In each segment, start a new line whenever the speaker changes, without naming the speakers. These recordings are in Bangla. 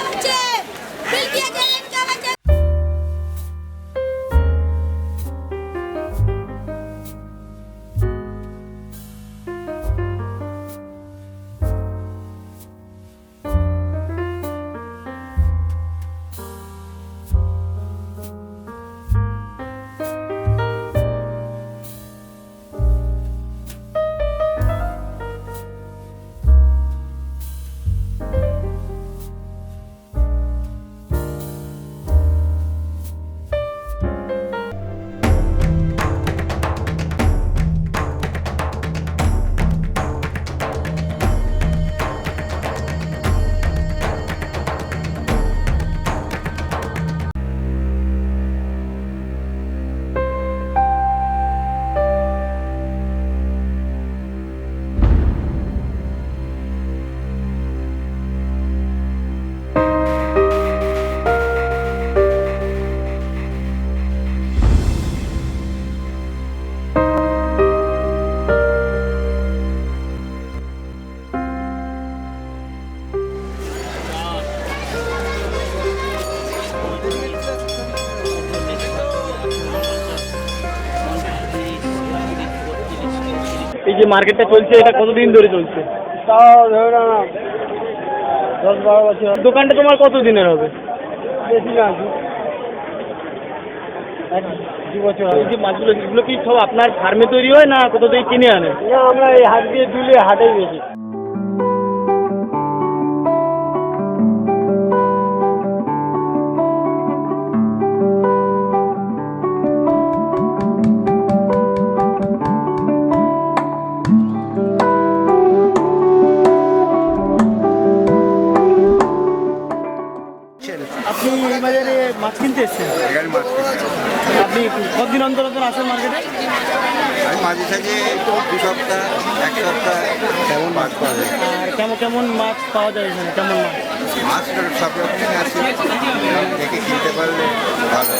হচ্ছে বিল দিয়ে দেন কাগজে।
এই যে মার্কেটটা চলছে এটা কতদিন ধরে চলছে?
তাও ধরে না 10-12 বছর।
দোকানটা তোমার কত দিনের হবে?
বেশি না, 1-2 বছর।
এই যে মাছগুলো এগুলো কি সব আপনার ফার্মে তৈরি হয় না কোথা থেকে কিনে আনেন?
না, আমরা এই হাট দিয়ে তুলে হাটেই বেশি।
আপনি এই বাজারে মাছ কিনতে এসেছেন?
এখানে মাছ কিনতে হয়।
আপনি কতদিন অন্তর অন্তর আসেন মার্কেটে?
আমি মাঝে সাঝে 2 সপ্তাহ 1 সপ্তাহ তেমন মাছ পাওয়া যায়।
আর কেমন কেমন মাছ পাওয়া যায় এখানে? কেমন মাছ?
মাছ সব রকমই আছে, দেখে কিনতে পারলে ভালো।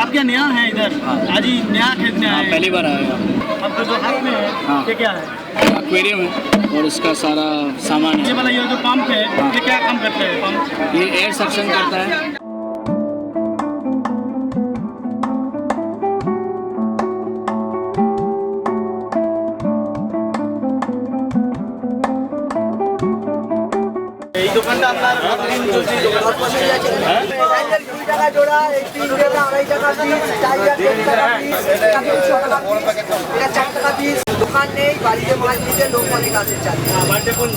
आप क्या नया है इधर? आज ही नया खरीदने आए हैं?
पहली बार आया
आपको जो हाथ में है
हाँ।
ये क्या है?
एक्वेरियम है और इसका सारा सामान
ये
है।
वाला ये जो पंप है ये क्या काम करता है पंप?
ये एयर सक्शन करता है।
এই দোকানটা আপনার কতদিন চলছে? এই দোকানটা? হ্যাঁ?
2 টাকা জোড়া, এই 3 টাকা, 2.5 টাকা পিস, 4 টাকা পিস, এটা 4 টাকা পিস। দোকান নেই, বাড়িতে মাছ নিতে লোক অনেক আছে চাল।
বাড়িতে কোন?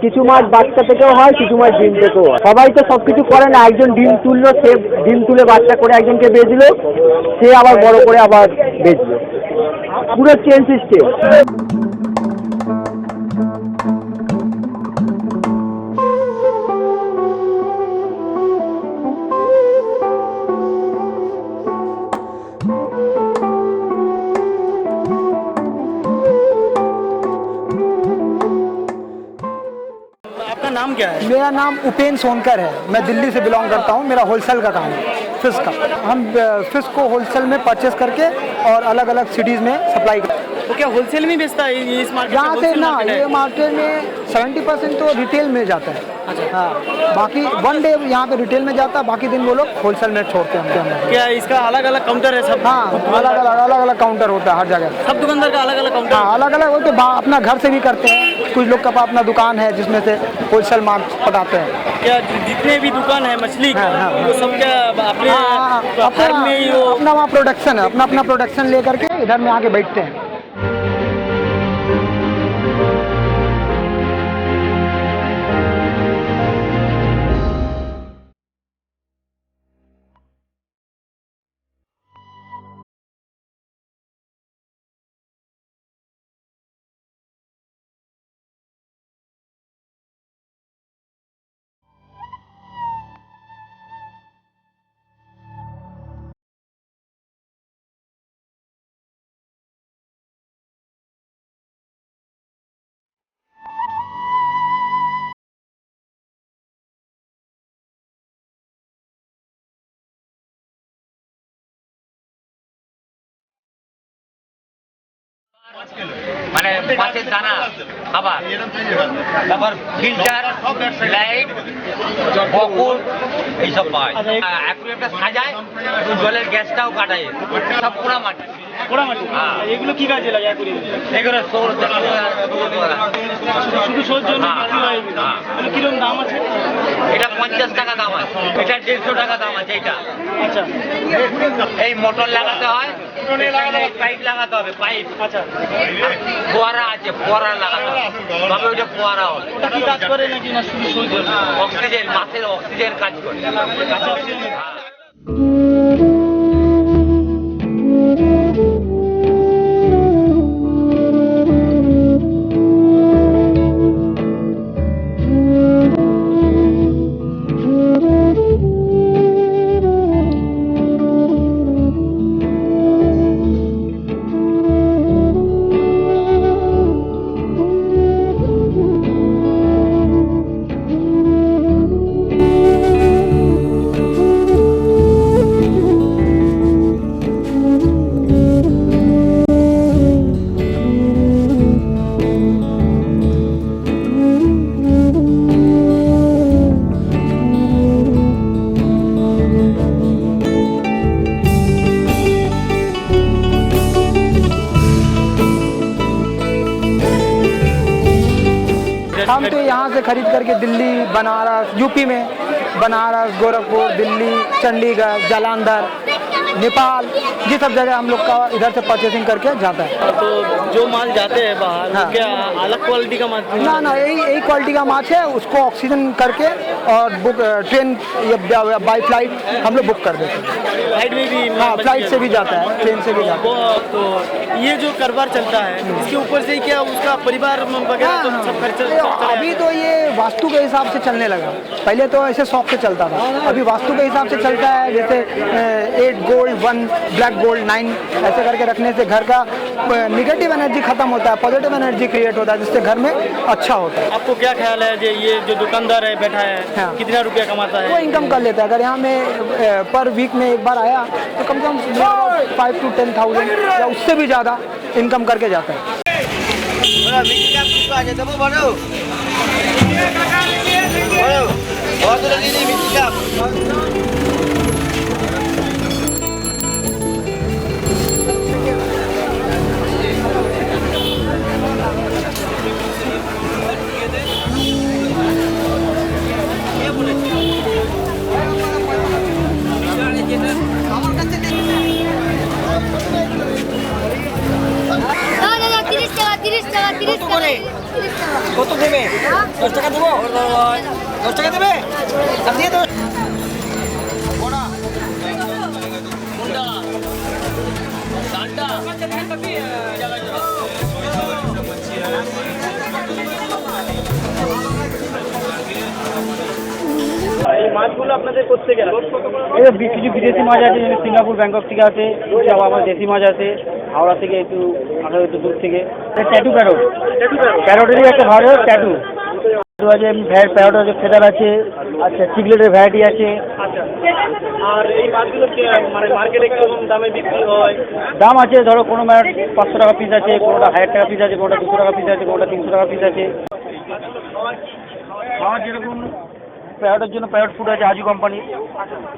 কিছু মাছ বাচ্চা থেকেও হয়, কিছু মাছ ডিম থেকেও হয়। সবাই তো সবকিছু করে না। একজন ডিম তুললো, সে ডিম তুলে বাচ্চা করে একজনকে বেচলো, সে আবার বড় করে আবার বেচলো। পুরো চেন সিস্টেম।
आपका नाम क्या है?
मेरा नाम उपेन सोनकर है। मैं दिल्ली से बिलोंग करता हूँ। मेरा होलसेल का काम है फिश का। हम फिश को होलसेल में परचेस करके और अलग अलग सिटीज़ में सप्लाई करते हैं।
वो क्या होलसेल में बेचता है ये इस मार्केट?
यहाँ से
wholesale
ना,
market है?
ये मार्केट में 70% तो रिटेल में जाता है।
अच्छा।
हाँ, बाकी 1 डे यहाँ पे रिटेल में जाता है, बाकी दिन वो लोग होलसेल में छोड़ते हैं उनके अंदर।
क्या इसका अलग अलग काउंटर है सब?
हाँ, अलग अलग काउंटर होता है हर जगह।
सब दुकानदार का अलग अलग काउंटर?
हाँ, अलग अलग। वो तो अपना घर से भी करते हैं। कुछ लोग का अपना दुकान है जिसमें से होलसेल माल पटाते हैं।
क्या जितने भी दुकान है मछली की
हाँ, हाँ,
वो सब क्या अपने फार्म में ही वो?
अपना वहाँ प्रोडक्शन है, अपना प्रोडक्शन लेकर के इधर में आके बैठते हैं।
মানে মাছের দানা খাবার, তারপর ফিল্টার, লাইট, বকুল এইসব পায়। অ্যাকুয়ারিয়ামটা সাজায়, তো জলের গ্যাসটাও কাটায়, সব পোড়ামাটি।
পোড়ামাটি, এগুলো কি কাজে লাগে
এগুলো সৌর
শুধু সৌর জন্য? কিরকম দাম আছে?
এটা 50 টাকা দাম আছে, এটা 150 টাকা দাম আছে। এটা
আচ্ছা,
এই মোটর লাগাতে হয়, পাইপ লাগাতে হবে, পাইপ।
আচ্ছা,
ফোয়ারা আছে, ফোয়ারা লাগাতে হবে, তবে ওইটা ফোয়ারা হবে।
ওটা কি কাজ করে নাকি না শুধু সৌর জন্য?
অক্সিজেন, মাছের অক্সিজেন কাজ করে।
আচ্ছা,
हम तो यहाँ से खरीद करके दिल्ली, बनारस, यूपी में बनारस, गोरखपुर, दिल्ली, चंडीगढ़, जालंधर, नेपाल, ये सब जगह हम लोग का इधर से परचेसिंग करके जाता है।
तो जो माल जाते हैं बाहर,
हाँ।
वो क्या अलग क्वालिटी का माल?
ना यही क्वालिटी का माछ है, उसको ऑक्सीजन करके और बुक ट्रेन या बाई फ्लाइट हम लोग बुक कर देते हैं।
फ्लाइट में भी?
हाँ, फ्लाइट से भी जाता है, ट्रेन से भी जाता है।
तो ये जो कारोबार चलता है, इसके ऊपर से क्या उसका परिवार वगैरह तो सब खर्चा?
अभी तो ये वास्तु के हिसाब से चलने लगा, पहले तो ऐसे शौक से चलता था, अभी वास्तु के हिसाब से चलता है। जैसे 8 गोल्ड 1 ब्लैक गोल्ड 9 ऐसे करके रखने से घर का निगेटिव एनर्जी खत्म होता है, पॉजिटिव एनर्जी क्रिएट होता है, जिससे घर में अच्छा होता है।
आपको क्या ख्याल है जो ये जो दुकानदार है बैठा है,
हाँ।
कितना रुपया कमाता
वो
है?
इनकम कर लेता है। अगर यहाँ में पर वीक में एक बार आया तो कम से कम 5 to 10,000 या उससे भी ज़्यादा इनकम करके जाता है।
না 30 টাকা 30 টাকা 30 টাকা।
কত দেবে? 10 টাকা দেবো? 10 টাকা দেবে? দিয়ে দেবো।
এই মাছগুলো আপনাদের করতে গেল?
এই কিছু বিদেশি মাছ আছে, যেমন সিঙ্গাপুর, ব্যাংকক থেকে আছে, আবার আমার দেশি মাছ আছে হাওড়া থেকে, একটু একটু দূর থেকে। ট্যাটু প্যারট, প্যারটেরই একটা ভালো ট্যাটু আছে, প্যারট আছে, ফেদার আছে, আচ্ছা চিকলেটের ভ্যারাইটি আছে।
আর এই মাছগুলো মানে মার্কেটে কেমন দামে বিক্রি হয়?
দাম আছে, ধরো কোনো মাছ 500 টাকা পিস আছে, কোনোটা 1000 টাকা পিস আছে, কোনোটা 200 টাকা পিস আছে, কোনোটা 300 টাকা পিস আছে। আমার যেরকম প্যারটের জন্য প্যারট ফুড আছে আজু কোম্পানি,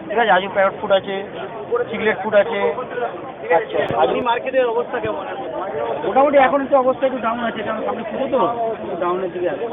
ঠিক আছে, আজু প্যারট ফুড আছে, চিকলেট ফুড আছে। আচ্ছা,
আজকে মার্কেটের অবস্থা কেমন আছে?
মোটামুটি এখন একটু অবস্থা একটু ডাউন আছে, কারণ সামনে পুজো তো, একটু ডাউনের দিকে আছে।